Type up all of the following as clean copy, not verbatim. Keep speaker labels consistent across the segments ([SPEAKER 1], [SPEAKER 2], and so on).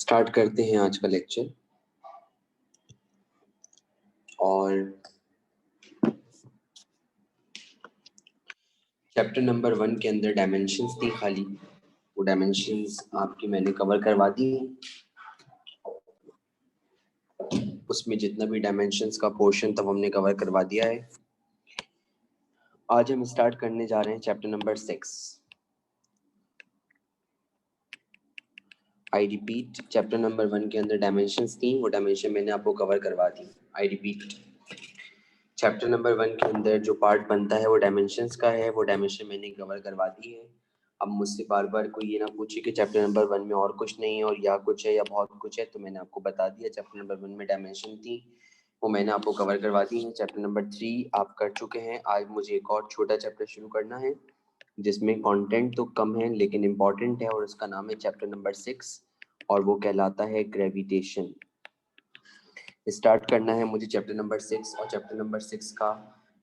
[SPEAKER 1] Start करते हैं आज का लेक्चर। और चैप्टर नंबर 1 के अंदर डायमेंशंस थी खाली, वो डायमेंशंस आपकी मैंने कवर करवा दी हैं। उसमें जितना भी डायमेंशंस का पोर्शन था वो हमने कवर करवा दिया है। आज हम स्टार्ट करने जा रहे हैं chapter number 6। I repeat, chapter number 1 के अंदर डायमेंशंस थी, वो डायमेंशन मैंने आपको कवर करवा दी। आई रिपीट, चैप्टर नंबर 1 के अंदर जो पार्ट बनता है वो डायमेंशंस का है, वो डायमेंशन मैंने कवर करवा दी है। अब मुझसे बार बार कोई ये ना पूछे कि चैप्टर नंबर 1 में और कुछ नहीं है और या कुछ है या बहुत कुछ है, तो मैंने आपको बता दिया चैप्टर नंबर 1 में डायमेंशन थी, वो मैंने आपको कवर करवा दी है। चैप्टर नंबर 3 आप कर चुके हैं। आज मुझे एक और छोटा चैप्टर शुरू करना है जिसमें कंटेंट तो कम है लेकिन इम्पॉर्टेंट है, और उसका नाम है चैप्टर नंबर 6 और वो कहलाता है ग्रेविटेशन। स्टार्ट करना है मुझे चैप्टर नंबर 6 और चैप्टर नंबर 6 का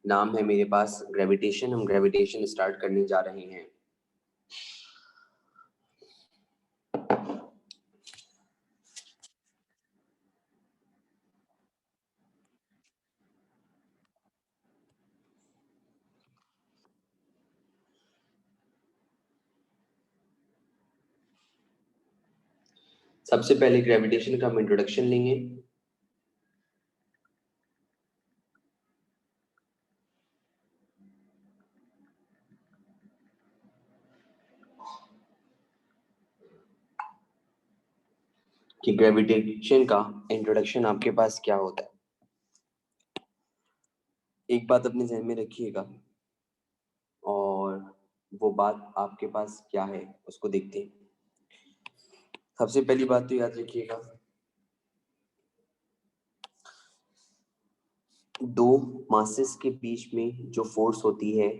[SPEAKER 1] नाम है मेरे पास ग्रेविटेशन। हम ग्रेविटेशन स्टार्ट करने जा रहे हैं। सबसे पहले ग्रेविटेशन का हम इंट्रोडक्शन लेंगे। कि ग्रेविटेशन का इंट्रोडक्शन आपके पास क्या होता है। एक बात अपने ध्यान में रखिएगा और वो बात आपके पास क्या है उसको देखते हैं। सबसे पहली बात तो याद रखिएगा, दो मासेस के बीच में जो फोर्स होती है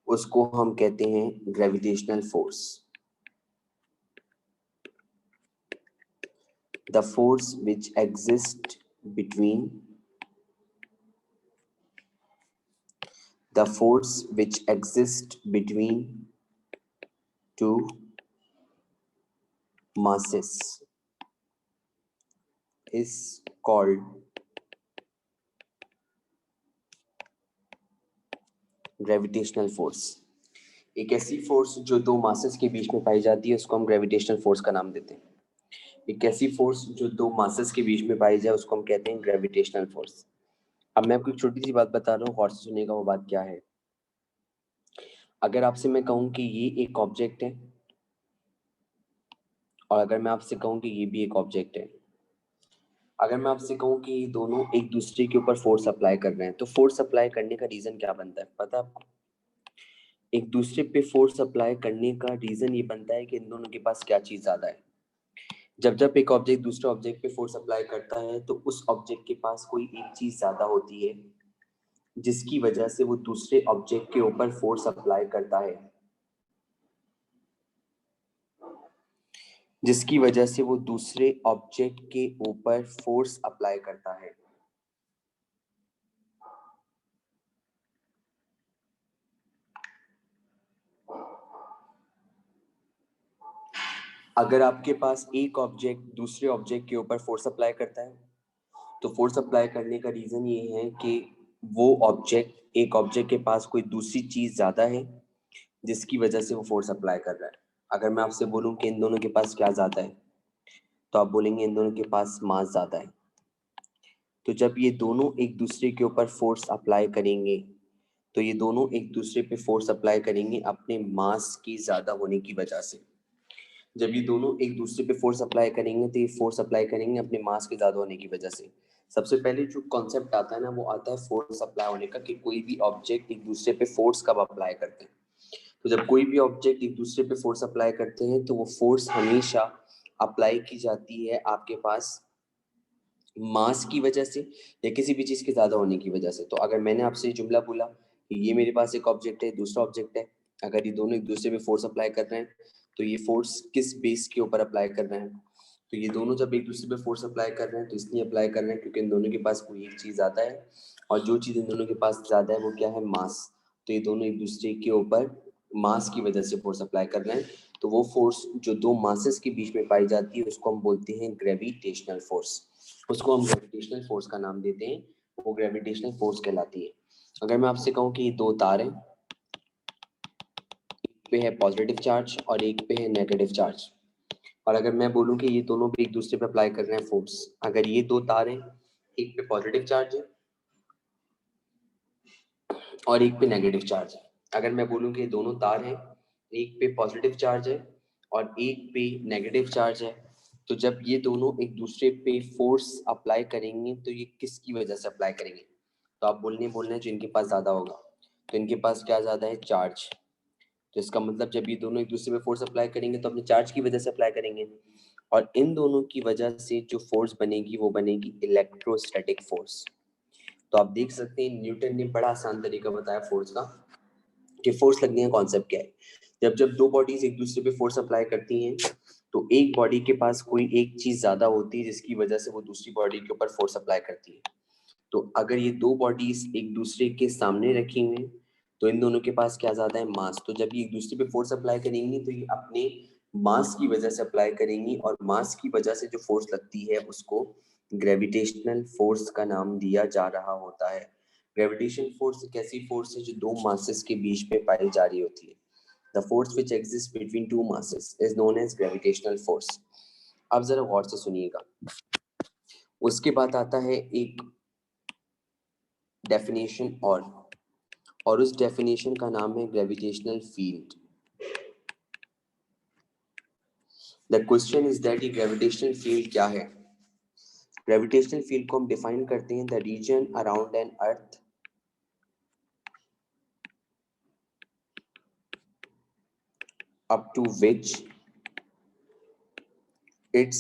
[SPEAKER 1] उसको हम कहते हैं gravitational force. The force which exists between two masses is called gravitational force. एक ऐसी फोर्स जो दो मासेस के बीच में पाई जाती है उसको हम ग्रेविटेशनल फोर्स का नाम देते हैं। एक ऐसी फोर्स जो दो मासेस के बीच में पाई जाए उसको हम कहते हैं ग्रेविटेशनल फोर्स। अब मैं आपको एक छोटी सी बात बता रहा हूँ, गौर से सुनिएगा। वो बात क्या है? अगर आपसे मैं कहूँ कि ये एक ऑब्जेक्ट है और अगर मैं आपसे कहूँ कि ये भी एक ऑब्जेक्ट है, अगर मैं आपसे कहूँ कि ये दोनों एक दूसरे के ऊपर फोर्स अप्लाई कर रहे हैं, तो फोर्स अप्लाई करने का रीजन क्या बनता है पता है आपको? एक दूसरे पे फोर्स अप्लाई करने का रीजन ये बनता है कि इन दोनों के पास क्या चीज ज्यादा है। जब जब एक ऑब्जेक्ट दूसरे ऑब्जेक्ट पे फोर्स अप्लाई करता है तो उस ऑब्जेक्ट के पास कोई एक चीज ज्यादा होती है जिसकी वजह से वो दूसरे ऑब्जेक्ट के ऊपर फोर्स अप्लाई करता है, जिसकी वजह से वो दूसरे ऑब्जेक्ट के ऊपर फोर्स अप्लाई करता है। अगर आपके पास एक ऑब्जेक्ट दूसरे ऑब्जेक्ट के ऊपर फोर्स अप्लाई करता है तो फोर्स अप्लाई करने का रीजन ये है कि वो ऑब्जेक्ट, एक ऑब्जेक्ट के पास कोई दूसरी चीज ज्यादा है जिसकी वजह से वो फोर्स अप्लाई कर रहा है। अगर मैं आपसे बोलूं कि इन दोनों के पास क्या ज्यादा है, तो आप बोलेंगे इन दोनों के पास मास ज्यादा है। तो जब ये दोनों एक दूसरे के ऊपर फोर्स अप्लाई करेंगे तो ये दोनों एक दूसरे पे फोर्स अप्लाई करेंगे अपने मास की ज्यादा होने की वजह से। जब ये दोनों एक दूसरे पे फोर्स अप्लाई करेंगे तो ये फोर्स अप्लाई करेंगे अपने मास के ज्यादा होने की वजह से। सबसे पहले जो कॉन्सेप्ट आता है ना, वो आता है फोर्स अप्लाई होने का, कि कोई भी ऑब्जेक्ट एक दूसरे पे फोर्स कब अप्लाई करते हैं। तो जब कोई भी ऑब्जेक्ट एक दूसरे पे फोर्स अप्लाई करते हैं तो वो फोर्स हमेशा अप्लाई की जाती है आपके पास मास की वजह से या किसी भी चीज के ज्यादा होने की वजह से। तो अगर मैंने आपसे ये जुमला बोला कि ये मेरे पास एक ऑब्जेक्ट है, दूसरा ऑब्जेक्ट है, अगर ये दोनों एक दूसरे पे फोर्स अप्लाई कर रहे हैं तो ये फोर्स किस बेस के ऊपर अप्लाई कर रहे हैं? तो ये दोनों जब एक दूसरे पे फोर्स अप्लाई कर रहे हैं तो इसलिए अप्लाई कर रहे हैं क्योंकि इन दोनों के पास कोई एक चीज ज्यादा है, और जो चीज इन दोनों के पास ज्यादा है वो क्या है? मास। तो ये दोनों एक दूसरे के ऊपर मास की वजह से फोर्स अप्लाई कर रहे हैं। तो वो फोर्स जो दो मासेस के बीच में पाई जाती है उसको हम बोलते हैं ग्रेविटेशनल फोर्स। उसको हम ग्रेविटेशनल फोर्स का नाम देते हैं, वो ग्रेविटेशनल फोर्स कहलाती है। अगर मैं आपसे कहूँ कि ये दो तार हैं, एक पे है पॉजिटिव चार्ज और एक पे है नेगेटिव चार्ज, और अगर मैं बोलूँ कि ये दोनों पे एक दूसरे पे अप्लाई कर रहे हैं फोर्स, अगर ये दो तार हैं, एक पे पॉजिटिव चार्ज है और एक पे नेगेटिव चार्ज है, अगर मैं बोलूँ कि दोनों तार हैं, एक पे पॉजिटिव चार्ज है और एक पे नेगेटिव चार्ज है, तो जब ये दोनों एक दूसरे पे फोर्स अप्लाई करेंगे तो ये किसकी वजह से अप्लाई करेंगे? तो आप बोल रहे हैं जो इनके पास ज्यादा होगा, तो इनके पास क्या ज्यादा है? चार्ज। तो इसका मतलब जब ये दोनों एक दूसरे पे फोर्स अप्लाई करेंगे तो अपने चार्ज की वजह से अप्लाई करेंगे, और इन दोनों की वजह से जो फोर्स बनेगी वो बनेगी इलेक्ट्रोस्टैटिक फोर्स। तो आप देख सकते हैं न्यूटन ने बड़ा आसान तरीका बताया फोर्स का, कि फोर्स लगने का कॉन्सेप्ट क्या है। जब जब दो बॉडीज एक दूसरे पे फोर्स अप्लाई करती हैं तो एक बॉडी के पास कोई एक चीज ज्यादा होती है जिसकी वजह से वो दूसरी बॉडी के ऊपर फोर्स अप्लाई करती है। तो अगर ये दो बॉडीज एक दूसरे के सामने रखी हुई हैं तो इन दोनों के पास क्या ज्यादा है? मास। तो जब ये एक दूसरे पे फोर्स अप्लाई करेंगी तो ये अपने मास की वजह से अप्लाई करेंगी, और मास की वजह से जो फोर्स लगती है उसको ग्रेविटेशनल फोर्स का नाम दिया जा रहा होता है। ग्रेविटेशन फोर्स एक ऐसी फोर्स है जो दो मासेस के बीच में पाई जा रही होती है। The force which exist between two masses is known as gravitational force. अब जरा गौर से सुनिएगा। उसके बाद आता है एक डेफिनेशन और उस डेफिनेशन का नाम है gravitational field. The question is that ये ग्रेविटेशनल फील्ड क्या है? ग्रेविटेशनल फील्ड को हम डिफाइन करते हैं the region around an earth up to which its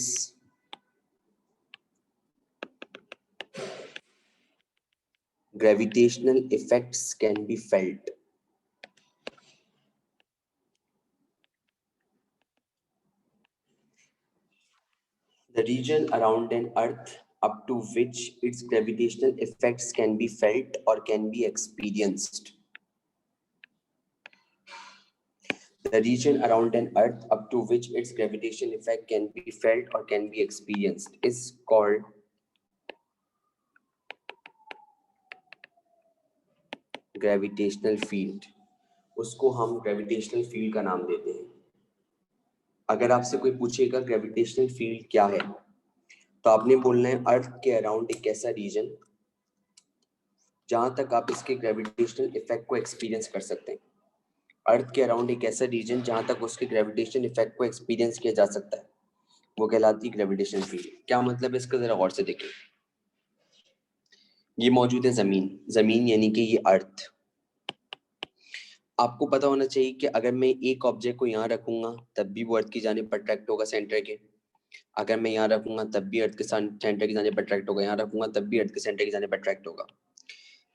[SPEAKER 1] gravitational effects can be felt. The region around an earth up to which its gravitational effects can be felt or can be experienced. The region around an earth up to which its gravitational effect can be felt or can be experienced is called gravitational field. उसको हम gravitational field का नाम देते हैं। अगर आपसे कोई पूछेगा ग्रेविटेशनल फील्ड क्या है, तो आपने बोलना है अर्थ के अराउंड एक ऐसा रीजन जहां तक आप इसके ग्रेविटेशनल इफेक्ट को एक्सपीरियंस कर सकते हैं। अर्थ के अराउंड एक ऐसा रीजन जहां तक उसके ग्रेविटेशन इफेक्ट को एक्सपीरियंस किया जा सकता है, वो कहलाती है ग्रेविटेशन फील्ड। क्या मतलब है इसका, जरा गौर से देखिए। ये मौजूद है जमीन, जमीन यानी कि ये अर्थ। आपको पता होना चाहिए कि अगर मैं एक ऑब्जेक्ट को यहाँ रखूंगा तब भी वो अर्थ की जानिब अट्रैक्ट होगा सेंटर के, अगर मैं यहाँ रखूंगा तब भी अर्थ के सेंटर की जानिब अट्रैक्ट होगा, यहाँ रखूंगा तब भी अर्थ के सेंटर की जानिब अट्रैक्ट होगा।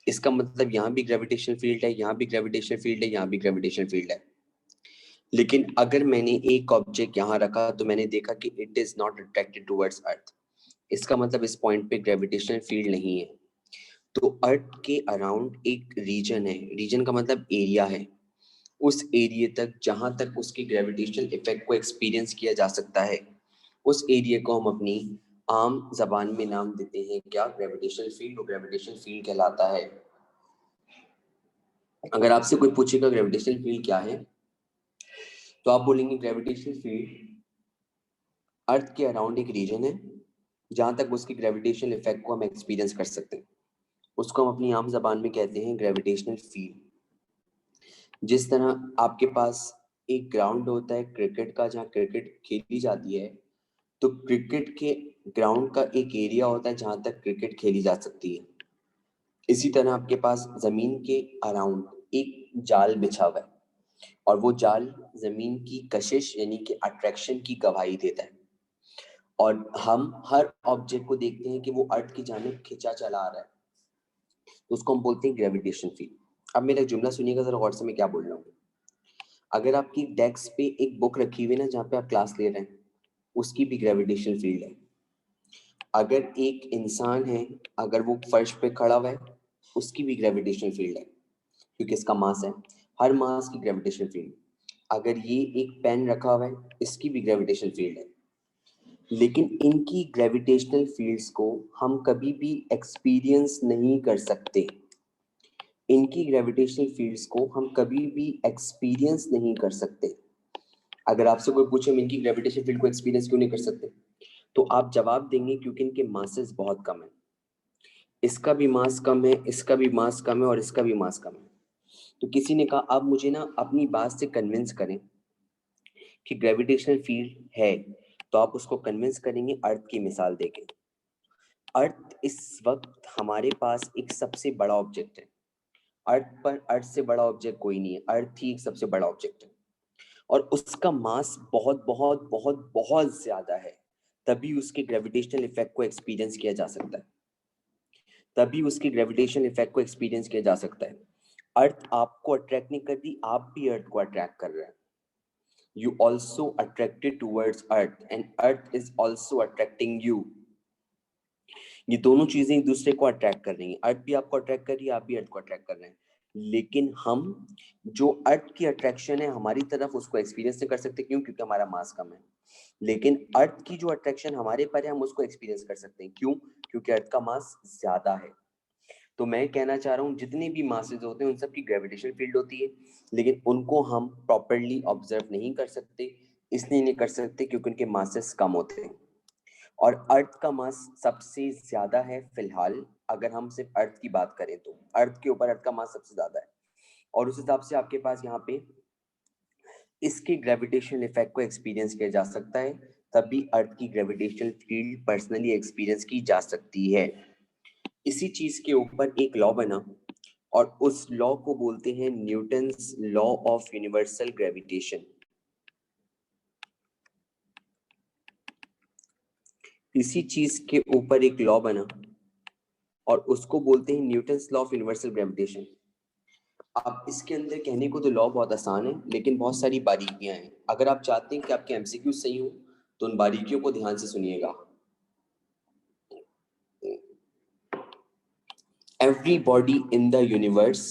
[SPEAKER 1] इसका मतलब यहाँ भी ग्रेविटेशनल फील्ड है, यहाँ भी ग्रेविटेशनल फील्ड है, यहाँ भी ग्रेविटेशनल फील्ड है। लेकिन अगर मैंने एक ऑब्जेक्ट यहाँ रखा तो मैंने देखा कि it is not attracted towards अर्थ, इसका मतलब इस पॉइंट पे ग्रेविटेशनल फील्ड नहीं है। तो अर्थ के अराउंड एक रीजन है, रीजन का मतलब एरिया है, उस एरिया तक जहां तक उसकी ग्रेविटेशनल इफेक्ट को एक्सपीरियंस किया जा सकता है, उस एरिया को हम अपनी आम जबान में नाम देते हैं क्या? Gravitational field. और ग्रेविटेशनल फील्ड कहलाता है। अगर आपसे कोई पूछेगा ग्रेविटेशनल फील्ड क्या है, तो आप बोलेंगे ग्रेविटेशनल फील्ड अर्थ के अराउंड एक रीजन है जहां तक उसकी ग्रेविटेशनल इफेक्ट को हम एक्सपीरियंस कर सकते हैं, उसको हम अपनी आम जबान में कहते हैं ग्रेविटेशनल फील्ड। जिस तरह आपके पास एक ग्राउंड होता है क्रिकेट का जहाँ क्रिकेट खेली जाती है, तो क्रिकेट के ग्राउंड का एक एरिया होता है जहां तक क्रिकेट खेली जा सकती है। इसी तरह आपके पास जमीन के अराउंड एक जाल बिछा हुआ है, और वो जाल जमीन की कशिश यानी कि अट्रैक्शन की गवाही देता है, और हम हर ऑब्जेक्ट को देखते हैं कि वो अर्थ की जानिब खिंचा चला आ रहा है, तो उसको हम बोलते हैं ग्रेविटेशन फील्ड। अब मेरा जुमला सुनिएगा जरा गौर से, मैं क्या बोल रहा हूँ। अगर आपकी डेस्क पे एक बुक रखी हुई है ना जहाँ पे आप क्लास ले रहे हैं, उसकी भी ग्रेविटेशनल फील्ड है। अगर एक इंसान है, अगर वो फर्श पे खड़ा हुआ है, उसकी भी ग्रेविटेशनल फील्ड है, क्योंकि इसका मास है। हर मास की ग्रेविटेशनल फील्ड। अगर ये एक पेन रखा हुआ है, इसकी भी ग्रेविटेशनल फील्ड है, लेकिन इनकी ग्रेविटेशनल फील्ड्स को हम कभी भी एक्सपीरियंस नहीं कर सकते। इनकी ग्रेविटेशनल फील्ड्स को हम कभी भी एक्सपीरियंस नहीं कर सकते। अगर आपसे कोई पूछे हम इनकी ग्रेविटेशनल फील्ड को एक्सपीरियंस क्यों नहीं कर सकते, तो आप जवाब देंगे क्योंकि इनके मासेस बहुत कम है। इसका भी मास कम है, इसका भी मास कम है और इसका भी मास कम है। तो किसी ने कहा आप मुझे ना अपनी बात से कन्विंस करें कि ग्रेविटेशनल फील्ड है, तो आप उसको कन्विंस करेंगे अर्थ की मिसाल देके। अर्थ इस वक्त हमारे पास एक सबसे बड़ा ऑब्जेक्ट है। अर्थ से बड़ा ऑब्जेक्ट कोई नहीं है, अर्थ ही एक सबसे बड़ा ऑब्जेक्ट है और उसका मास बहुत बहुत बहुत बहुत ज्यादा है। तभी उसके ग्रेविटेशनल इफेक्ट को एक्सपीरियंस किया जा सकता है, तभी उसके ग्रेविटेशनल इफेक्ट को एक्सपीरियंस किया जा सकता है। अर्थ आपको अट्रैक्ट नहीं कर रही, आप भी अर्थ को अट्रैक्ट कर रहे हैं। You also attracted towards earth and earth is also attracting you. ये दोनों चीजें एक दूसरे को अट्रैक्ट कर रही हैं। अर्थ भी आपको अट्रैक्ट कर रही है, आप भी अर्थ को अट्रैक्ट कर रहे हैं, लेकिन हम जो अर्थ की अट्रैक्शन है हमारी तरफ उसको एक्सपीरियंस नहीं कर सकते। क्यों? क्योंकि हमारा मास कम है। लेकिन अर्थ की जो अट्रैक्शन हमारे पर है हम उसको एक्सपीरियंस कर सकते हैं। क्यों? क्योंकि अर्थ का मास ज्यादा है। तो मैं कहना चाह रहा हूँ जितने भी मासेस होते हैं उन सब की ग्रेविटेशनल फील्ड होती है, लेकिन उनको हम प्रॉपरली ऑब्जर्व नहीं कर सकते। इसलिए नहीं कर सकते क्योंकि उनके मासेस कम होते हैं और अर्थ का मास सबसे ज्यादा है फिलहाल। अगर हम सिर्फ अर्थ की बात करें तो अर्थ के ऊपर अर्थ का मास सबसे ज्यादा है और उस हिसाब से आपके पास यहाँ पे इसके ग्रेविटेशनल इफेक्ट को एक्सपीरियंस किया जा सकता है। तभी अर्थ की ग्रेविटेशनल फील्ड पर्सनली एक्सपीरियंस की जा सकती है। इसी चीज के ऊपर एक लॉ बना और उस लॉ को बोलते हैं Newton's law of universal gravitation. इसी चीज के ऊपर एक लॉ बना और उसको बोलते हैं Newton's law of universal gravitation. अब इसके अंदर कहने को तो लॉ बहुत आसान है, लेकिन बहुत सारी बारीकियां हैं। अगर आप चाहते हैं कि आपके एमसीक्यू सही हो तो उन बारीकियों को ध्यान से सुनिएगा। Every body in the universe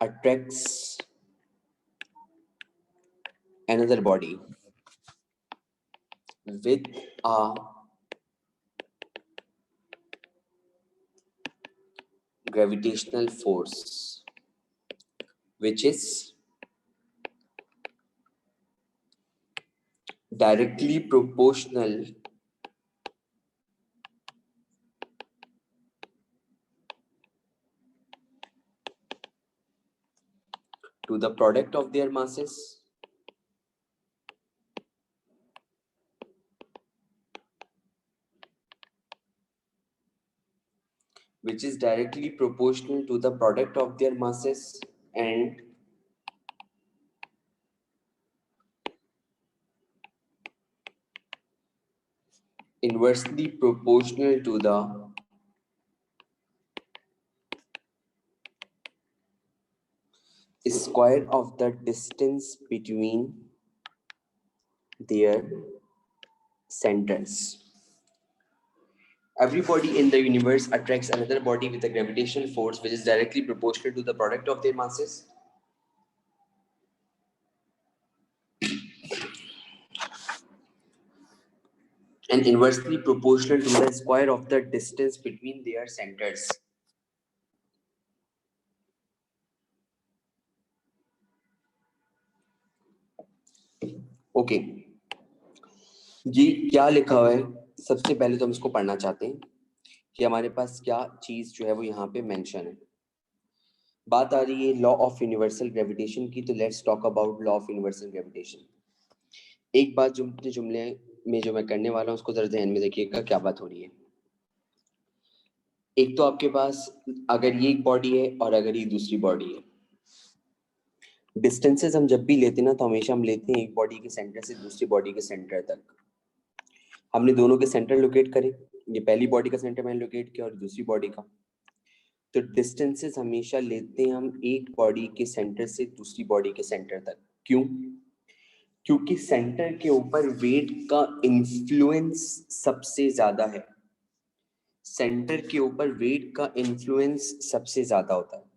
[SPEAKER 1] attracts another body with a gravitational force which is directly proportional to the product of their masses which is directly proportional to the product of their masses and inversely proportional to the square of the distance between their centers. Every body in the universe attracts another body with a gravitational force which is directly proportional to the product of their masses and inversely proportional to the square of the distance between their centers. Okay. ये क्या लिखा हुआ है? सबसे पहले तो हम इसको पढ़ना चाहते हैं कि हमारे पास क्या चीज जो है वो यहाँ पे मेंशन है। बात आ रही है लॉ ऑफ यूनिवर्सल ग्रेविटेशन की, तो let's talk about law of universal gravitation. एक बात जुमले में जो मैं करने वाला हूँ उसको जरा ध्यान में देखिएगा क्या बात हो रही है। एक तो आपके पास अगर ये एक बॉडी है और अगर ये दूसरी बॉडी है, डिस्टेंसेस हम जब भी लेते हैं ना तो हमेशा हम लेते हैं एक बॉडी के सेंटर से दूसरी बॉडी के सेंटर तक। हमने दोनों के सेंटर लोकेट करे, ये पहली बॉडी का सेंटर मैंने लोकेट किया और दूसरी बॉडी का। तो डिस्टेंसेस हमेशा लेते हैं हम एक बॉडी के सेंटर से दूसरी बॉडी के सेंटर तक। क्यों? क्योंकि सेंटर के ऊपर वेट का इन्फ्लुएंस सबसे ज्यादा है। सेंटर के ऊपर वेट का इन्फ्लुएंस सबसे ज्यादा होता है।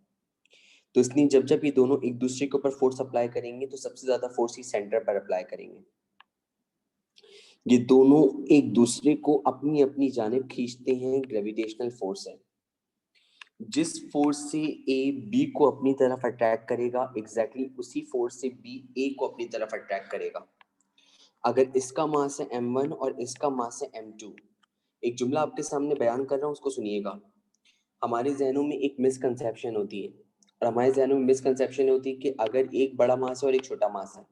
[SPEAKER 1] तो इसलिए जब जब ये दोनों एक दूसरे के ऊपर फोर्स अप्लाई करेंगे तो सबसे ज्यादा फोर्स ही सेंटर पर अप्लाई करेंगे। ये दोनों एक दूसरे को अपनी अपनी जानिब खींचते हैं, ग्रेविटेशनल फोर्स है। जिस फोर्स से ए बी को अपनी तरफ अट्रैक्ट करेगा, एग्जैक्टली उसी फोर्स से बी ए को अपनी तरफ अट्रैक्ट करेगा। अगर इसका मास है m1 और इसका मास है m2, एक जुमला आपके सामने बयान कर रहा हूँ, उसको सुनिएगा। हमारे जहनों में एक मिसकंसेप्शन होती है, और हमारे जहनों में मिसकंसेप्शन होती है कि अगर एक बड़ा मास है और एक छोटा मास है,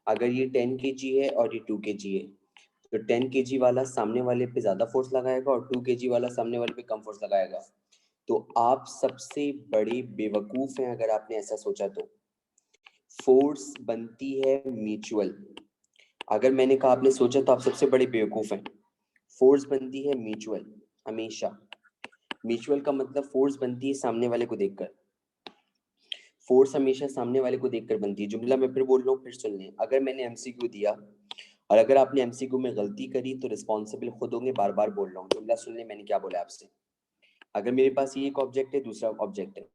[SPEAKER 1] अगर ये 10 kg है और ये 2 kg है, तो 10 kg वाला सामने वाले पे ज्यादा फोर्स लगाएगा और 2 kg वाला सामने वाले पे कम फोर्स लगाएगा। तो आप सबसे बड़े बेवकूफ हैं अगर आपने ऐसा सोचा तो। फोर्स बनती है म्यूचुअल। अगर मैंने कहा आपने सोचा तो आप सबसे बड़े बेवकूफ हैं। फोर्स बनती है म्यूचुअल हमेशा। म्यूचुअल का मतलब फोर्स बनती है सामने वाले को देखकर। फोर्स हमेशा सामने वाले को देखकर बनती है। जुमला मैं फिर बोल रहा हूँ, फिर सुन लें। अगर मैंने एमसीक्यू दिया और अगर आपने एमसीक्यू में गलती करी तो रिस्पॉन्सिबल खुद होंगे। बार बार बोल रहा हूँ, जुमला सुन लें मैंने क्या बोला आपसे। अगर मेरे पास ये एक ऑब्जेक्ट है, दूसरा ऑब्जेक्ट है,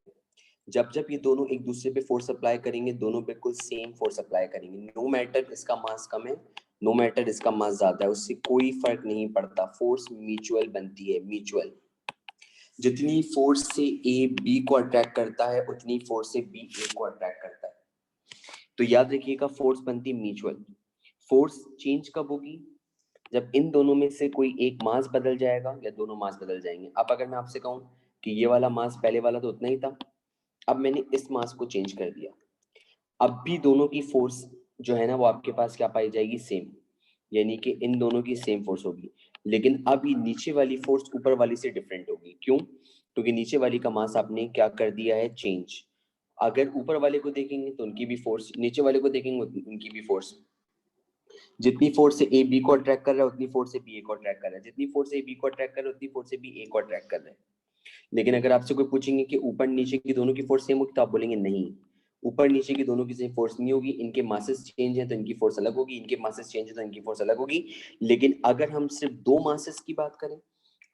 [SPEAKER 1] जब जब ये दोनों एक दूसरे पे फोर्स अप्लाई करेंगे, दोनों बिल्कुल सेम फोर्स अप्लाई करेंगे। नो मैटर इसका मास कम है, नो मैटर इसका मास ज्यादा है, उससे कोई फर्क नहीं पड़ता। फोर्स म्यूचुअल बनती है, म्यूचुअल। जितनी फोर्स से ए बी को अट्रैक्ट करता है, उतनी फोर्स से बी ए को अट्रैक्ट करता है। तो याद रखिएगा, फोर्स बनती है म्यूचुअल। फोर्स चेंज कब होगी? जब इन दोनों में से कोई एक मास बदल जाएगा या दोनों मास बदल जाएंगे। अब अगर मैं आपसे कहूं कि ये वाला मास पहले वाला तो उतना ही था, अब मैंने इस मास को चेंज कर दिया, अब भी दोनों की फोर्स जो है ना वो आपके पास क्या पाई जाएगी? सेम। यानी कि इन दोनों की सेम फोर्स होगी। लेकिन अब ये नीचे वाली फोर्स ऊपर वाली से डिफरेंट होगी। क्यों? क्योंकि नीचे वाली का मास आपने क्या कर दिया है? चेंज। अगर ऊपर वाले को देखेंगे तो उनकी भी फोर्स, नीचे वाले को देखेंगे उनकी भी फोर्स। जितनी फोर्स से ए बी को अट्रैक्ट कर रहा है, उतनी फोर्स से बी ए को अट्रैक्ट कर रहा है। जितनी फोर्स से बी को अट्रैक्ट कर रहा है, उतनी फोर्स से बी ए को अट्रैक्ट कर रहा है। लेकिन अगर आपसे कोई पूछेंगे कि ऊपर नीचे की दोनों की फोर्स सेम होगी, तो आप बोलेंगे नहीं, ऊपर नीचे की दोनों की सेम फोर्स नहीं होगी। इनके मासेस चेंज है तो इनकी फोर्स अलग होगी, इनके मासेस चेंज है तो इनकी फोर्स अलग होगी। लेकिन अगर हम सिर्फ दो मासेस की बात करें,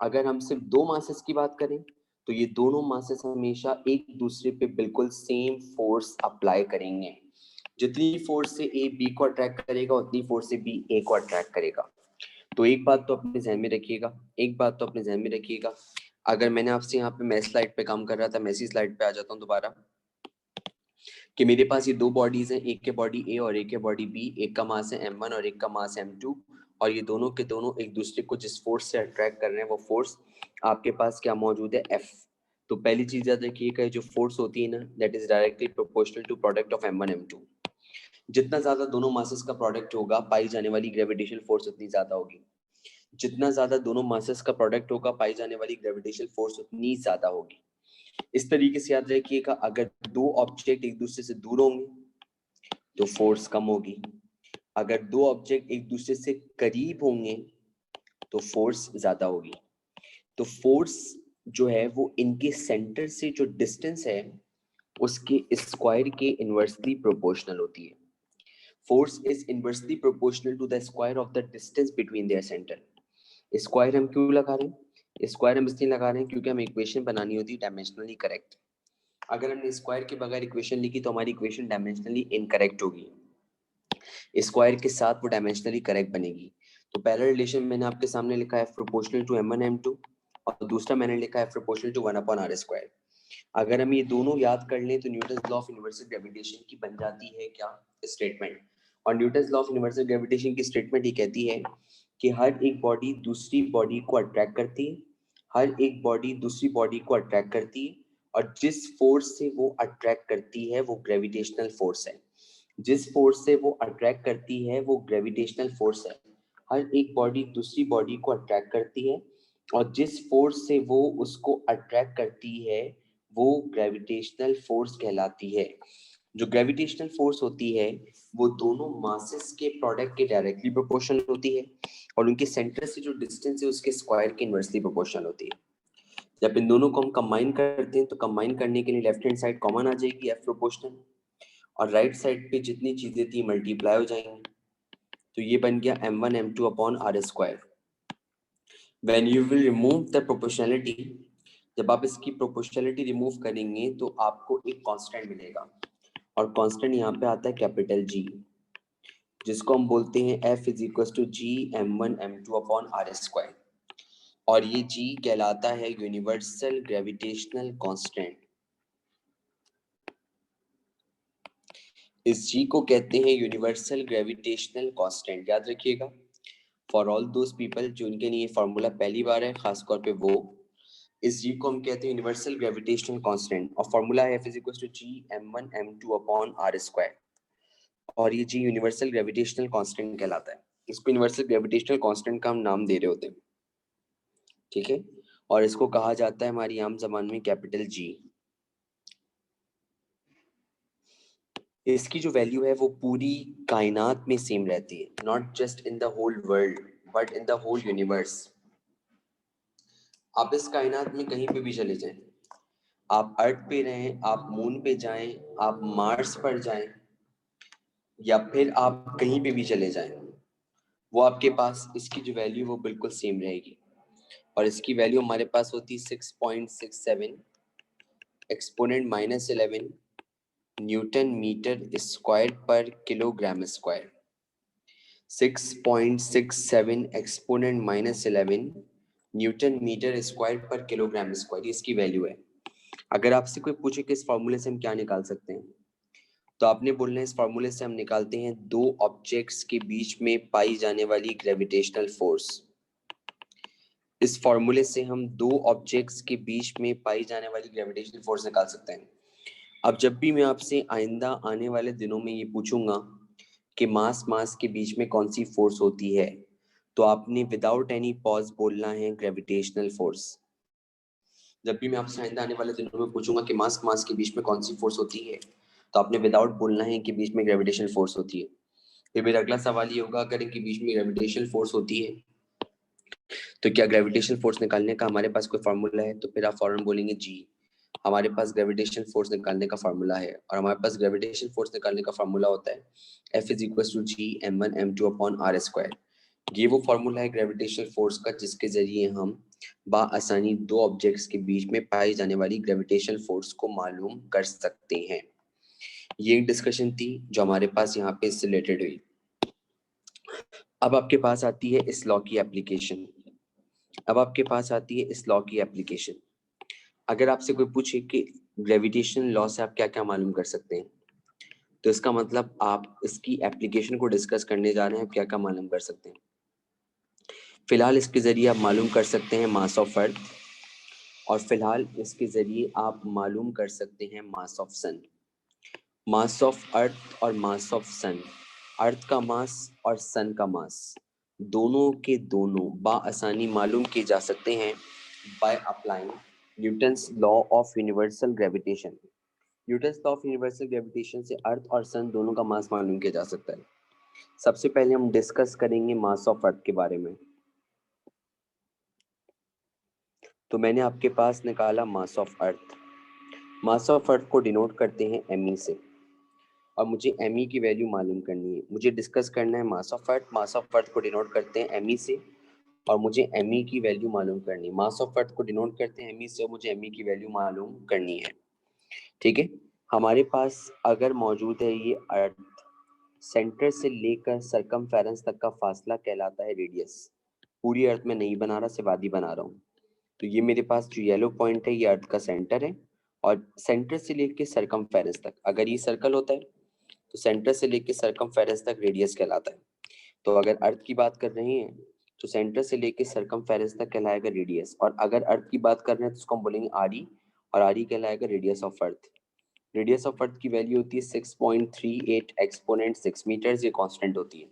[SPEAKER 1] अगर हम सिर्फ दो मासेस की बात करें, तो ये दोनों मासेस हमेशा एक दूसरे पे बिल्कुल सेम फोर्स अप्लाई करेंगे। जितनी फोर्स से ए बी को अट्रैक्ट करेगा, उतनी फोर्स से बी ए को अट्रैक्ट करेगा। तो एक बात तो अपने ध्यान में रखिएगा, एक बात तो अपने ध्यान में रखिएगा। अगर मैंने आपसे यहाँ पे मैं स्लाइड पे काम कर रहा था, मैं इसी स्लाइड पे आ जाता हूँ दोबारा, कि मेरे पास ये दो बॉडीज हैं, एक के बॉडी ए और एक के बॉडी बी। एक का मास है m1 और एक का मास है m2, और ये दोनों के दोनों एक दूसरे को जिस फोर्स से अट्रैक्ट कर रहे हैं, वो फोर्स आपके पास क्या मौजूद है? F। तो पहली चीज याद रखिएगा, जो फोर्स होती है ना, that is directly proportional to product of m1 m2। जितना ज्यादा दोनों मासेस का प्रोडक्ट होगा, पाई जाने वाली ग्रेविटेशनल फोर्स उतनी ज्यादा होगी। जितना ज्यादा दोनों मासेस का प्रोडक्ट होगा, पाई जाने वाली ग्रेविटेशनल फोर्स उतनी ज्यादा होगी। इस तरीके से याद रखिएगा, अगर दो ऑब्जेक्ट एक दूसरे से दूर होंगे तो फोर्स कम होगी, अगर दो ऑब्जेक्ट एक दूसरे से करीब होंगे तो फोर्स ज्यादा होगी। तो फोर्स जो है वो इनके सेंटर से जो डिस्टेंस है उसके स्क्वायर के इनवर्सली प्रोपोर्शनल होती है। Force is inversely proportional to the square of the distance between their centre. Square हम क्यों लगा रहे हैं? स्क्वायर हम इसलिए लगा रहे हैं क्योंकि हमें इक्वेशन बनानी होती है डायमेंशनली करेक्ट। अगर हमने स्क्वायर के बगैर इक्वेशन लिखी तो हमारी इक्वेशन डायमेंशनली इनकरेक्ट होगी, स्क्वायर के साथ वो डायमेंशनली करेक्ट बनेगी। तो पहला रिलेशन मैंने आपके सामने लिखा है प्रोपोर्शनल टू m1 m2, और दूसरा मैंने लिखा है प्रोपोर्शनल टू 1/r²। अगर हम ये दोनों याद कर लें तो Newton's law of universal gravitation की बन जाती है क्या? स्टेटमेंट। और Newton's law of universal gravitation की स्टेटमेंट ये कहती है कि हर एक बॉडी दूसरी बॉडी को अट्रैक्ट करती है, हर एक बॉडी दूसरी बॉडी को अट्रैक्ट करती है, और जिस फोर्स से वो अट्रैक्ट करती है वो ग्रेविटेशनल फोर्स है। जिस फोर्स से वो अट्रैक्ट करती है वो ग्रेविटेशनल फोर्स है। हर एक बॉडी दूसरी बॉडी को अट्रैक्ट करती है, और जिस फोर्स से वो उसको अट्रैक्ट करती है वो ग्रेविटेशनल फोर्स कहलाती है। जो ग्रेविटेशनल फोर्स होती है वो दोनों मासेस के प्रोडक्ट के डायरेक्टली प्रोपोर्शनल होती है, और उनके सेंटर से जो डिस्टेंस है उसके स्क्वायर के इनवर्सली प्रोपोर्शनल होती है। जब इन दोनों को हम कंबाइन करते हैं तो कंबाइन करने के लिए लेफ्ट हैंड साइड कॉमन आ जाएगी, एफ प्रोपोर्शनल, और राइट साइड पे जितनी चीजें थी मल्टीप्लाई हो जाएंगी। तो ये बन गया m1 m2 upon r²। When you will remove the proportionality, जब आप इसकी प्रोपोर्शनलिटी रिमूव करेंगे तो आपको एक कांस्टेंट मिलेगा, और कांस्टेंट यहाँ पे आता है कैपिटल जी, जिसको हम बोलते हैं F is equal to G m1 m2 upon R square, और ये जी कहलाता है यूनिवर्सल ग्रेविटेशनल कांस्टेंट। इस जी को कहते हैं यूनिवर्सल ग्रेविटेशनल कांस्टेंट, याद रखिएगा। फॉर ऑल दोज पीपल जिनके लिए फॉर्मूला पहली बार है, खासतौर पे वो, इस जी को हम कहते हैं यूनिवर्सल ग्रेविटेशनल कांस्टेंट, और फॉर्मूला है F is equal to G m1 m2 upon R square, और ये जी यूनिवर्सल ग्रेविटेशनल कांस्टेंट कहलाता है। इसको यूनिवर्सल ग्रेविटेशनल कांस्टेंट का हम नाम दे रहे होते हैं, ठीक है, और इसको कहा जाता है हमारी आम जबान में कैपिटल जी। इसकी जो वैल्यू है वो पूरी कायनात में सेम रहती है, not just in the whole world but in the whole universe. आप इस कायनात में कहीं पे भी चले जाएं, आप अर्थ पे रहें, आप मून पे जाएं, आप मार्स पर जाएं, या फिर आप कहीं पे भी चले जाएं, वो आपके पास इसकी जो वैल्यू वो बिल्कुल सेम रहेगी। और इसकी वैल्यू हमारे पास होती 6.67 एक्सपोनेंट -11 न्यूटन मीटर स्क्वायर पर kilogram square. 6.67 exponent -11 newton metre square पर किलोग्राम स्क्वायर, इसकी वैल्यू है। अगर आपसे कोई पूछे कि इस फॉर्मूले से हम क्या निकाल सकते हैं, तो आपने बोलना है इस फॉर्मूले से हम निकालते हैं दो ऑब्जेक्ट्स के बीच में पाई जाने वाली ग्रेविटेशनल फोर्स। इस फॉर्मूले से हम दो ऑब्जेक्ट्स के बीच में पाई जाने वाली ग्रेविटेशनल फोर्स निकाल सकते हैं। अब जब भी मैं आपसे आइंदा आने वाले दिनों में ये पूछूंगा कि मास मास के बीच में कौन सी फोर्स होती है, तो आपने विदाउट एनी पॉज बोलना है ग्रेविटेशनल फोर्स। जब भी मैं आपसे आइंदा आने वाले दिनों में पूछूंगा कि मास मास के बीच में कौन सी फोर्स होती है, तो आपने विदाउट बोलना है कि बीच में ग्रेविटेशनल फोर्स होती है। फिर मेरा अगला सवाल ये होगा, अगर इनके बीच में ग्रेविटेशनल फोर्स होती है तो क्या ग्रेविटेशनल फोर्स निकालने का हमारे पास कोई फार्मूला है? तो फिर आप फौरन बोलेंगे जी, हमारे पास ग्रेविटेशनल फोर्स निकालने का फार्मूला है, और हमारे पास ग्रेविटेशनल फोर्स निकालने का फार्मूला होता है F is equal to G m1 m2 upon R square. ये वो फार्मूला है ग्रेविटेशनल फोर्स का जिसके जरिए हम बाआसानी दो ऑब्जेक्ट्स के बीच में पाई जाने वाली ग्रेविटेशनल फोर्स को मालूम कर सकते हैं। ये एक डिस्कशन थी जो हमारे पास यहाँ पे इससे रिलेटेड हुई। अब आपके पास आती है इस लॉ की एप्लीकेशन। अगर आपसे कोई पूछे कि ग्रेविटेशन लॉ से आप क्या क्या मालूम कर सकते हैं, तो इसका मतलब आप इसकी एप्लीकेशन को डिस्कस करने जा रहे हैं, क्या क्या मालूम कर सकते हैं। फिलहाल इसके जरिए आप मालूम कर सकते हैं मास ऑफ अर्थ, और फिलहाल इसके जरिए आप मालूम कर सकते हैं mass of sun. Mass of earth और मास ऑफ सन, अर्थ का मास और सन का मास, दोनों के दोनों बाआसानी मालूम किए जा सकते हैं by applying Newton's law of universal gravitation. Newton's law of universal gravitation से अर्थ और सन दोनों का मास मालूम किया जा सकता है। सबसे पहले हम डिस्कस करेंगे मास ऑफ अर्थ के बारे में। तो मैंने आपके पास निकाला mass of earth. Mass of earth को डिनोट करते हैं एमई से, और मुझे एमई की वैल्यू मालूम करनी है। मुझे डिस्कस करना है mass of earth. Mass of earth को डिनोट करते हैं एमई से, और मुझे एमई की वैल्यू मालूम करनी है। मास ऑफ अर्थ को डिनोट करते हैं एमई से, और मुझे एमई की वैल्यू मालूम करनी है। ठीक है, हमारे पास अगर मौजूद है ये अर्थ, सेंटर से लेकर सरकमफेरेंस तक का फासला कहलाता है रेडियस। पूरी अर्थ में नहीं बना रहा, सिर्फ आधी बना रहा हूँ। तो ये मेरे पास जो येलो पॉइंट है ये अर्थ का सेंटर है, और सेंटर से लेकर सरकमफेरेंस तक, अगर ये सर्कल होता है तो सेंटर से लेकर सरकमफेरेंस तक रेडियस कहलाता है। तो अगर अर्थ की बात कर रहे हैं तो सेंटर से लेकर सरकमफेरेंस तक कहलाएगा रेडियस, और अगर अर्थ की बात कर रहे हैं तो उसको हम बोलेंगे आरई, और आरई कहलाएगा radius of earth. Radius of earth की वैल्यू होती है 6.38 एक्सपोनेंट 6 मीटर्स, ये कांस्टेंट होती है।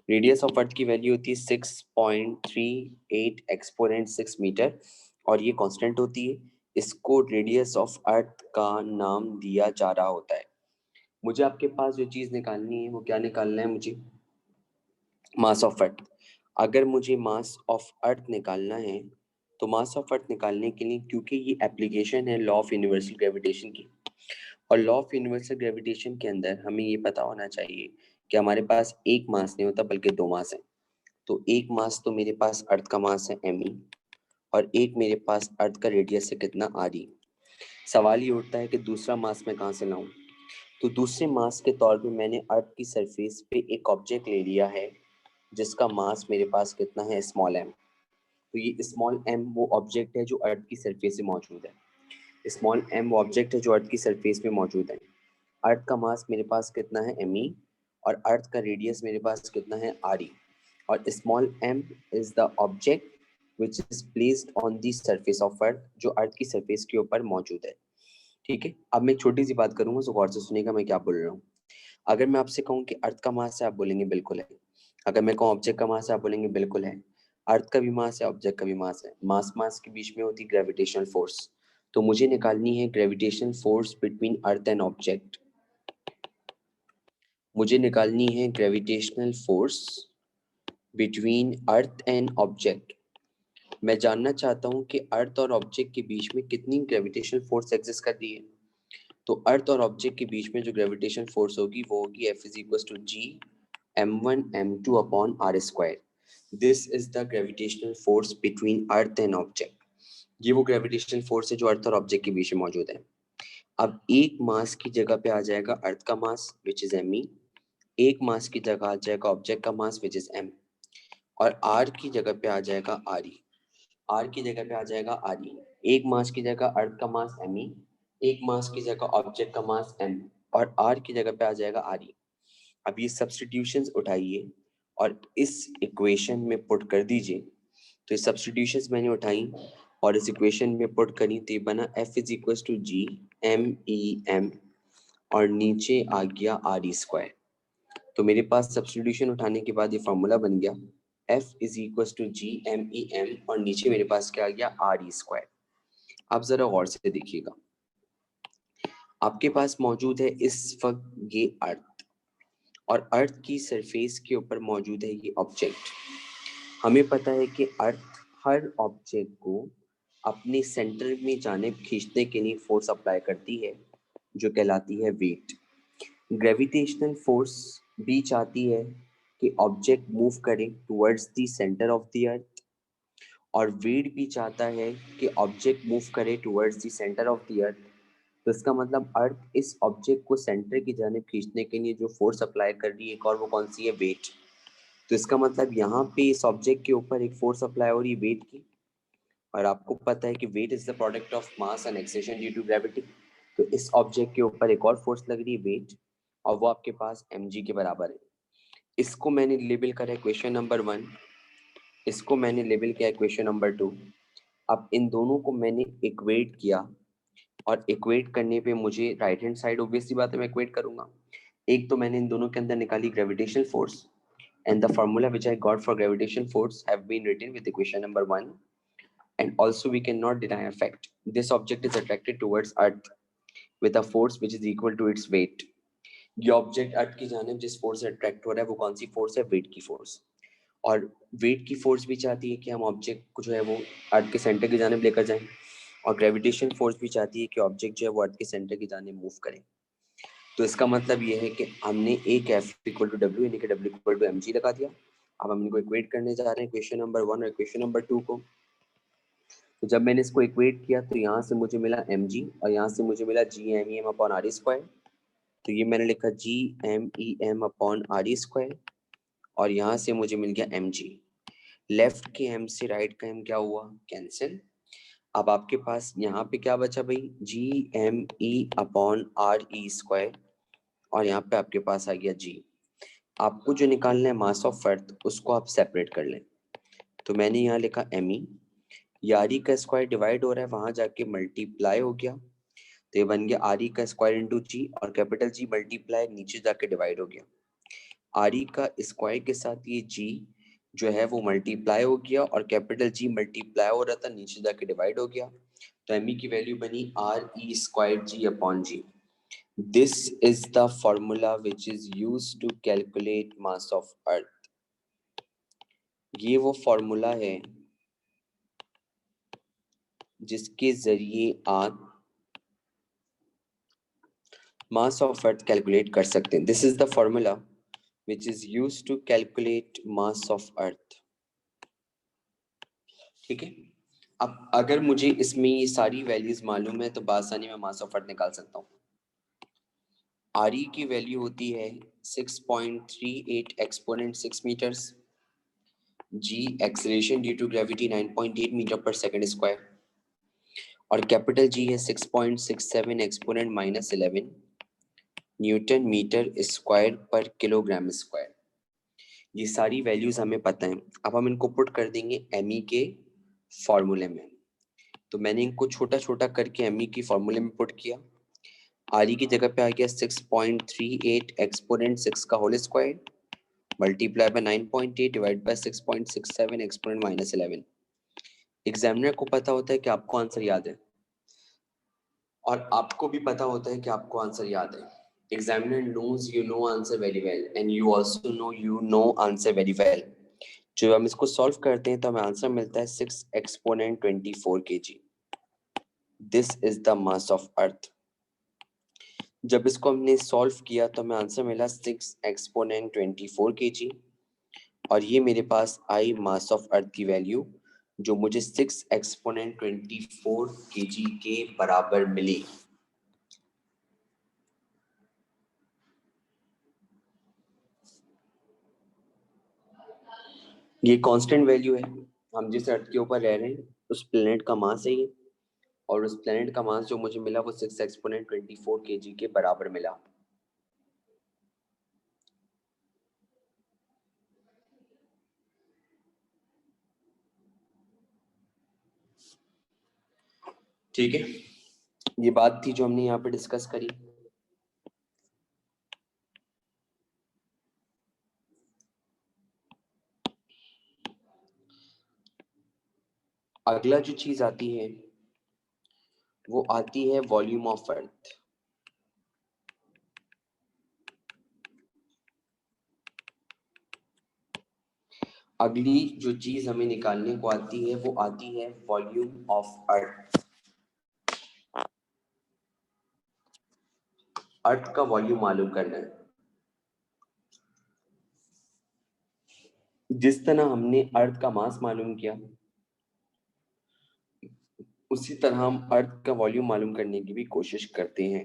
[SPEAKER 1] रेडियस ऑफ अर्थ की वैल्यू होती है 6.38 एक्सपोनेंट 6 मीटर, और ये कांस्टेंट होती है। इसको रेडियस ऑफ अर्थ का नाम दिया जा रहा होता है। मुझे आपके पास जो चीज निकालनी है वो क्या निकालना है? मुझे मास ऑफ अर्थ। अगर मुझे मास ऑफ अर्थ निकालना है तो मास ऑफ अर्थ निकालने के लिए, क्योंकि ये एप्लीकेशन है लॉ ऑफ यूनिवर्सल ग्रेविटेशन की, और लॉ ऑफ यूनिवर्सल ग्रेविटेशन के अंदर हमें ये पता होना चाहिए कि हमारे पास एक मास नहीं होता बल्कि दो मास है। तो एक मास तो मेरे पास अर्थ का मास है me और एक मेरे पास अर्थ का रेडियस है कितना re। सवाल ये उठता है कि दूसरा मास मैं कहाँ से लाऊं। तो दूसरे मास के तौर पे मैंने अर्थ की सरफेस पे एक ऑब्जेक्ट ले लिया है जिसका मास मेरे पास कितना है स्मॉल m। तो ये स्मॉल m वो ऑब्जेक्ट है जो अर्थ की सरफेस पे मौजूद है। स्मॉल m वो ऑब्जेक्ट है जो अर्थ की सरफेस पे मौजूद है। अर्थ का मास मेरे पास कितना है me और अर्थ का रेडियस मेरे पास कितना है re और small m is the object which is placed on the surface of earth जो अर्थ की सरफेस के ऊपर मौजूद है। ठीक है, अब मैं एक छोटी सी बात करूंगा तो गौर से सुनिएगा मैं क्या बोल रहा हूँ। अगर मैं आपसे कहूँ कि अर्थ का मास है, आप बोलेंगे बिल्कुल है। अगर मैं कहूँ ऑब्जेक्ट का मास है, आप बोलेंगे बिल्कुल है। अर्थ का भी मास है, ऑब्जेक्ट का भी मास है। मास मास के बीच में होती ग्रेविटेशनल फोर्स। तो मुझे निकालनी है gravitational force between earth and object. मुझे निकालनी है gravitational force between earth and object. मैं जानना चाहता हूँ कि अर्थ और ऑब्जेक्ट के बीच में कितनी ग्रेविटेशनल फोर्स एग्जिस्ट कर रही है। तो अर्थ और ऑब्जेक्ट के बीच में जो ग्रेविटेशन फोर्स होगी वो होगी F is equal to G m1 m2 अपॉन r square. This is the gravitational force between earth and object. ये वो ग्रेविटेशनल फोर्स है जो अर्थ और ऑब्जेक्ट के बीच में मौजूद है। अब एक मास की जगह पे आ जाएगा अर्थ का मास विच इज me, एक मास की जगह आ जाएगा ऑब्जेक्ट का मास विच इज m और r की जगह पे आ जाएगा re। r की जगह पे आ जाएगा re। एक मास की जगह अर्थ का मास me, एक मास की जगह ऑब्जेक्ट का मास m और r की जगह पे आ जाएगा re। अब ये सब्स्टिट्यूशंस उठाइए और इस इक्वेशन में पुट कर दीजिए। तो ये सब्स्टिट्यूशंस मैंने उठाई और इस इक्वेशन में पुट करी तो ये बना F is equal to G m और नीचे आ गया re स्क्वायर। तो मेरे पास सब्स्टिट्यूशन उठाने के बाद ये फॉर्मूला बन गया F is equal to G m और नीचे मेरे पास क्या आ गया re स्क्वायर। आप जरा गौर से देखिएगा, आपके पास मौजूद है इस वक्त ये अर्थ और अर्थ की सरफेस के ऊपर मौजूद है ये ऑब्जेक्ट। हमें पता है कि अर्थ हर ऑब्जेक्ट को अपने सेंटर में जानिब खींचने के लिए फोर्स अप्लाई करती है जो कहलाती है वेट। ग्रेविटेशनल फोर्स भी चाहती है कि ऑब्जेक्ट मूव करे towards the centre of the earth और वेट भी चाहता है कि ऑब्जेक्ट मूव करे towards the centre of the earth. तो इसका मतलब अर्थ इस ऑब्जेक्ट को सेंटर की जानिब खींचने के लिए जो फोर्स अप्लाई कर रही है एक और वो कौन सी है, वेट। तो इसका मतलब यहाँ पे इस ऑब्जेक्ट के ऊपर एक फोर्स अप्लाई हो रही है वेट की और आपको पता है कि weight is the product of mass and acceleration due to gravity. तो इस ऑब्जेक्ट के ऊपर एक और फोर्स लग रही है वेट और वो आपके पास mg के बराबर है। इसको मैंने लेबल करा है क्वेश्चन नंबर 1, इसको मैंने लेबल किया है क्वेश्चन नंबर 2। अब इन दोनों को मैंने इक्वेट किया और इक्वेट करने पे मुझे राइट हैंड साइड ऑब्वियसली बात है मैं इक्वेट करूंगा। एक तो मैंने इन दोनों के अंदर निकाली gravitational force and the formula which I got for gravitation force have been written with equation number 1 and also we cannot deny a fact. This object is attracted towards earth with a force which is equal to its weight. ये object अर्थ की जानिब जिस force से attract हो रहा है वो कौन सी फोर्स है, वेट की फोर्स। और वेट की फोर्स भी चाहती है कि हम ऑब्जेक्ट को जो है वो अर्थ के सेंटर की जानिब लेकर जाएं और ग्रेविटेशन फोर्स भी चाहती है कि ऑब्जेक्ट जो है वो अर्थ के सेंटर की जानिब मूव करे। तो इसका मतलब ये है कि हमने एक F इक्वल टू डब्ल्यू यानी कि W इक्वल टू mg लगा दिया। अब हम इनको इक्वेट करने जा रहे हैं क्वेश्चन नंबर 1 और क्वेश्चन नंबर 2 को। तो जब मैंने इसको इक्वेट किया तो यहाँ से मुझे मिला mg और यहाँ से मुझे मिला g m upon r square. तो ये मैंने लिखा g m upon r square और यहाँ से मुझे मिल गया mg। लेफ्ट के m से राइट का m क्या हुआ, कैंसिल। अब आपके पास यहाँ पे क्या बचा भाई, g अपॉन r स्क्वायर और यहाँ पे आपके पास आ गया g। आपको जो निकालना है मास ऑफ अर्थ उसको आप सेपरेट कर लें। तो मैंने यहाँ लिखा me, यारी का स्क्वायर डिवाइड हो रहा है वहां जाके मल्टीप्लाई हो गया तो ये बन गया आरी का स्क्वायर इंटू जी और कैपिटल जी मल्टीप्लाई नीचे जाके डिवाइड हो गया। आरी का स्क्वायर के साथ ये जी जो है वो मल्टीप्लाई हो गया और कैपिटल जी मल्टीप्लाई हो रहा था नीचे जाके डिवाइड हो गया। तो एम की वैल्यू बनी R E square G upon G. This is the formula which is used to calculate mass of earth. ये वो फॉर्मूला है जिसके जरिए आप मास ऑफ अर्थ कैलकुलेट कर सकते हैं। This is the formula which is used to calculate mass of earth. ठीक है, अब अगर मुझे इसमें ये सारी वैल्यूज मालूम है तो बासानी में मास ऑफ अर्थ निकाल सकता हूँ। आर ई की वैल्यू होती है 6.38 exponent 6 metres, G acceleration due to gravity 9.8 metre पर सेकंड स्क्वायर, और कैपिटल जी है 6.67 एक्सपोनेंट -11 न्यूटन मीटर स्क्वायर पर किलोग्राम स्क्वायर। ये सारी वैल्यूज हमें पता है। अब हम इनको पुट कर देंगे एमई के फॉर्मूले में। तो मैंने इनको छोटा छोटा करके एमई की फॉर्मूले में पुट किया। आर ई की जगह पे आ गया 6.38 एक्सपोनेंट 6 का whole square multiply by 9.8 divide by 6.67 exponent -11। Examiner को पता होता है कि आपको आंसर याद है, और आपको भी पता होता है कि आपको आंसर याद है। Examiner knows you know answer very well and you also know you know answer very well. जब हम इसको सॉल्व करते हैं तो हमें आंसर मिलता है 6 exponent 24 kg. This is the mass of earth. जब इसको हमने सॉल्व किया तो हमें आंसर मिला 6 एक्सपोनेंट 24 kg, और ये मेरे पास आई मास ऑफ अर्थ की वैल्यू जो मुझे 6 एक्सपोनेंट 24 kg के बराबर मिली। ये कांस्टेंट वैल्यू है। हम जिस अर्थ के ऊपर रह रहे हैं उस प्लेनेट का मास है ये, और उस प्लेनेट का मास जो मुझे मिला वो 6 एक्सपोनेंट 24 kg के बराबर मिला। ठीक है, ये बात थी जो हमने यहाँ पे डिस्कस करी। अगला जो चीज आती है वो आती है वॉल्यूम ऑफ अर्थ। अगली जो चीज हमें निकालने को आती है वो आती है वॉल्यूम ऑफ अर्थ। अर्थ का वॉल्यूम मालूम करना है। जिस तरह हमने अर्थ का मास मालूम किया उसी तरह हम अर्थ का वॉल्यूम मालूम करने की भी कोशिश करते हैं।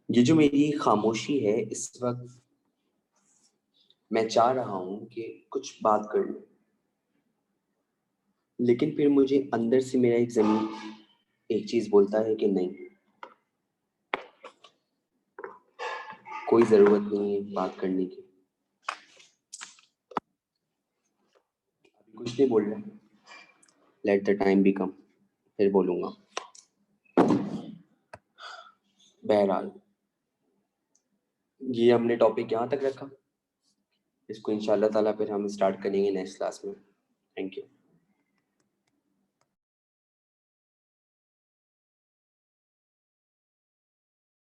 [SPEAKER 1] ये जो मेरी खामोशी है इस वक्त, मैं चाह रहा हूं कि कुछ बात कर लूं, लेकिन फिर मुझे अंदर से मेरा एक जमीन एक चीज बोलता है कि नहीं, कोई जरूरत नहीं है बात करने की, अभी कुछ नहीं बोल रहा, लेट द टाइम बी कम, फिर बोलूंगा। बहरहाल ये हमने टॉपिक यहाँ तक रखा, इसको इंशाल्लाह ताला फिर हम स्टार्ट करेंगे नेक्स्ट क्लास में। Thank you.